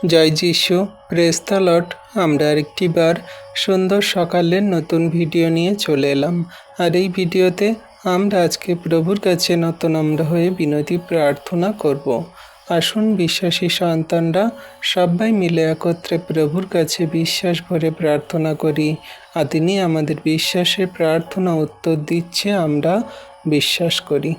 জয় যিশু, praise the Lord. আমরা আরেকটি বার সুন্দর সকালের নতুন ভিডিও নিয়ে চলে এলাম। আর এই ভিডিওতে আমরা আজকে প্রভুর কাছে নতনম্র হয়ে বিনতি প্রার্থনা করব। আসুন বিশ্বাসী সন্তানরা সবাই মিলে একত্রে প্রভুর কাছে বিশ্বাস ভরে প্রার্থনা করি। আর তিনি আমাদের বিশ্বাসের প্রার্থনা উত্তর দিচ্ছে, আমরা বিশ্বাস করি।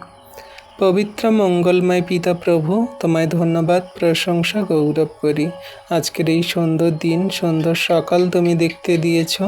পবিত্র মঙ্গলময় পিতা প্রভু, তোমায় ধন্যবাদ, প্রশংসা, গৌরব করি। আজকের এই সুন্দর দিন, সুন্দর সকাল তুমি দেখতে দিয়েছ,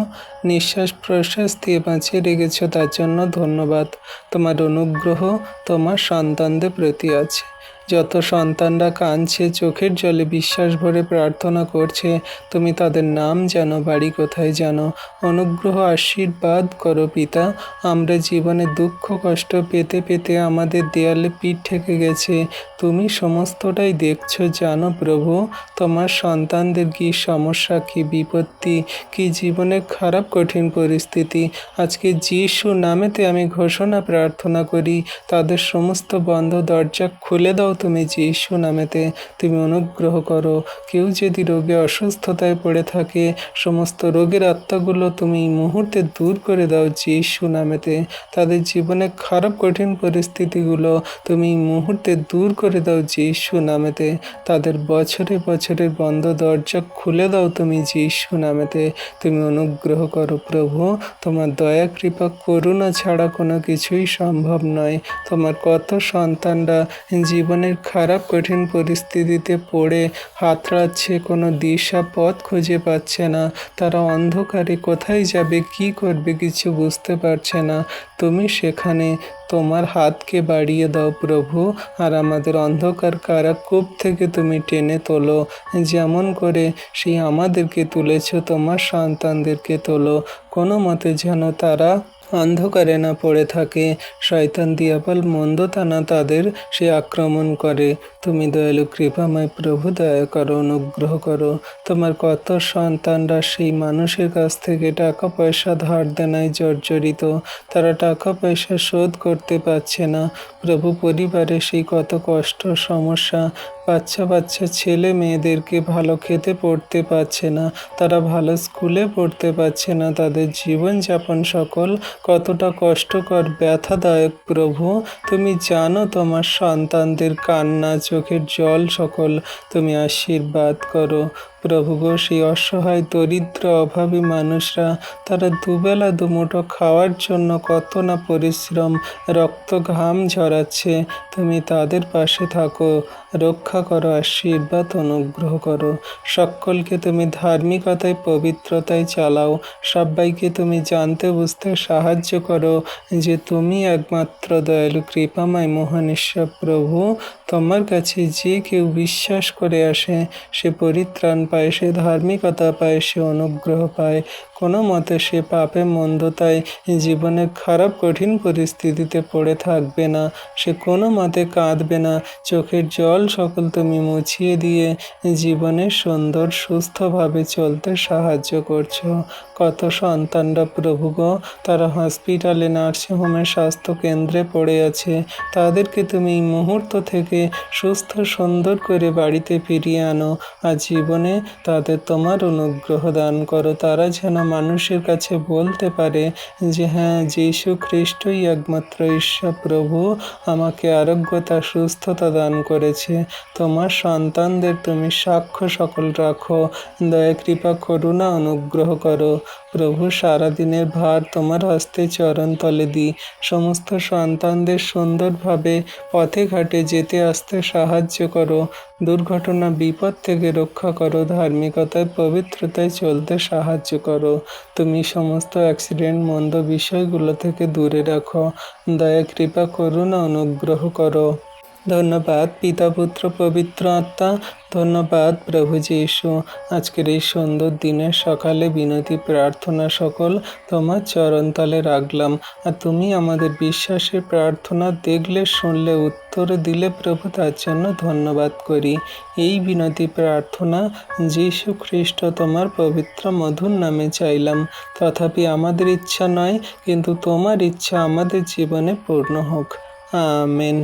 নিঃশ্বাস প্রশ্বাস দিয়ে বাঁচিয়ে রেখেছ, তার জন্য ধন্যবাদ। তোমার অনুগ্রহ তোমার সন্তানদের প্রতি আছে। যত সন্তানরা কাঁদছে, চোখের জলে বিশ্বাস ভরে প্রার্থনা করছে, তুমি তাদের নাম জানো, বাড়ি কোথায় জানো। অনুগ্রহ আশীর্বাদ করো পিতা। আমরা জীবনে দুঃখ কষ্ট পেতে পেতে আমাদের দেয়ালে পিঠ ঠেকে গেছে, তুমি সমস্তটাই দেখছো, জানো প্রভু। তোমার সন্তানদের কি সমস্যা, কি বিপত্তি, কি জীবনের খারাপ কঠিন পরিস্থিতি, আজকে যিশু নামেতে আমি ঘোষণা প্রার্থনা করি, তাদের সমস্ত বন্ধ দরজা খুলে দাও তুমি যিশু নামেতে। তুমি অনুগ্রহ করো। কেউ যদি রোগে অসুস্থতায় পড়ে থাকে, সমস্ত রোগের আত্মাগুলো তুমি এই মুহূর্তে দূর করে দাও যিশু নামেতে। তাদের জীবনে খারাপ কঠিন পরিস্থিতিগুলো তুমি এই মুহূর্তে দূর করে দাও যিশু নামেতে। তাদের বছরে বছরের বন্ধ দরজা খুলে দাও তুমি যিশু নামেতে। তুমি অনুগ্রহ করো প্রভু। তোমার দয়া কৃপা করুণা ছাড়া কোনো কিছুই সম্ভব নয়। তোমার কত সন্তানরা জীবনের খারাপ কঠিন পরিস্থিতিতে পড়ে হাতড়াচ্ছে, কোনো দিশা পথ খুঁজে পাচ্ছে না। তারা অন্ধকারে কোথায় যাবে, কি করবে, কিছু বুঝতে পারছে না। তুমি সেখানে তোমার হাতকে বাড়িয়ে দাও প্রভু, আর আমাদের অন্ধকার কারাকূপ থেকে তুমি টেনে তোলো। যেমন করে সেই আমাদেরকে তুলেছ, তোমার সন্তানদেরকে তোলো। কোনো মতে যেন তারা অন্ধকারে না পড়ে থাকে, শয়তান দিয়াবল মন্দতানা তাদের সে আক্রমণ করে। তুমি দয়ালু কৃপাময় প্রভু, দয়া করো, অনুগ্রহ করো। তোমার কত সন্তানরা সেই মানুষের কাছ থেকে টাকা পয়সা ধার দেনায় জর্জরিত, তারা টাকা পয়সা শোধ করতে পারছে না। প্রভু, পরিবারে সেই কত কষ্ট সমস্যা, বাচ্চা বাচ্চা ছেলে মেয়েদেরকে ভালো খেতে পড়তে পারছে না, তারা ভালো স্কুলে পড়তে পারছে না, তাদের জীবনযাপন সকল কতটা কষ্টকর, ব্যথাদায়ক। প্রভু, তুমি জানো তোমার সন্তানদের কান্না, চোখের জল সকল তুমি আশীর্বাদ করো। প্রভু গো, সেই অসহায় দরিদ্র অভাবী মানুষরা, তারা দুবেলা দুমুঠো খাওয়ার জন্য কত না পরিশ্রম, রক্ত ঘাম ঝরাচ্ছে। তুমি তাদের পাশে থাকো, রক্ষা করো, আশীর্বাদ অনুগ্রহ করো। সকলকে তুমি ধার্মিকতায় পবিত্রতায় চালাও। সবাইকে তুমি জানতে বুঝতে সাহায্য করো যে তুমি একমাত্র দয়ালু কৃপাময় মহান ঈশ্বর। প্রভু, তোমার কাছে যে কেউ বিশ্বাস করে আসে, সে পরিত্রাণ পায়, সে ধার্মিকতা পায়, সে অনুগ্রহ পায়। কোনো মতে সে পাপে মন্দতায় জীবনে খারাপ কঠিন পরিস্থিতিতে পড়ে থাকবে না, সে কোনো মতে কাঁদবে না। চোখের জল সকল তুমি মুছিয়ে দিয়ে জীবনে সুন্দর সুস্থভাবে চলতে সাহায্য করছো। কত সন্তানরা প্রভু গো, তারা হসপিটালে, নার্সিংহোমে, স্বাস্থ্য কেন্দ্রে পড়ে আছে, তাদেরকে তুমি এই মুহূর্ত থেকে সুস্থ সুন্দর করে বাড়িতে ফিরিয়ে আনো, আর জীবনে তাদের তোমার অনুগ্রহ দান করো। তারা যেন মানুষের কাছে বলতে পারে যে হ্যাঁ, যীশু খ্রিস্টই একমাত্র ঈশ্বর। প্রভু, আমাকে আরোগ্যতা সুস্থতা দান করেছে। তোমার সন্তানদের তুমি সাক্ষ্য সকল রাখো, দয়া কৃপা করুণা অনুগ্রহ করো। প্রভু, সারাদিনের ভার তোমার হস্তে চরণ তলে দিই। সমস্ত সন্তানদের সুন্দরভাবে পথে ঘাটে যেতে আসতে সাহায্য করো, দুর্ঘটনা বিপদ থেকে রক্ষা করো, ধার্মিকতায় পবিত্রতায় চলতে সাহায্য করো। তুমি সমস্ত অ্যাক্সিডেন্ট মন্দ বিষয়গুলো থেকে দূরে রাখো, দয়া কৃপা করুণা অনুগ্রহ করো। ধন্যবাদ পিতা পুত্র পবিত্র আত্মা, ধন্যবাদ প্রভু যীশু। আজকের এই সুন্দর দিনের সকালে বিনতি প্রার্থনা সকল তোমার চরণতলে রাখলাম, আর তুমি আমাদের বিশ্বাসের প্রার্থনা দেখলে, শুনলে, উত্তর দিলে প্রভু, তার জন্য ধন্যবাদ করি। এই বিনতি প্রার্থনা যীশু খ্রিস্ট তোমার পবিত্র মধুর নামে চাইলাম। তথাপি আমাদের ইচ্ছা নয়, কিন্তু তোমার ইচ্ছা আমাদের জীবনে পূর্ণ হোক। আমেন।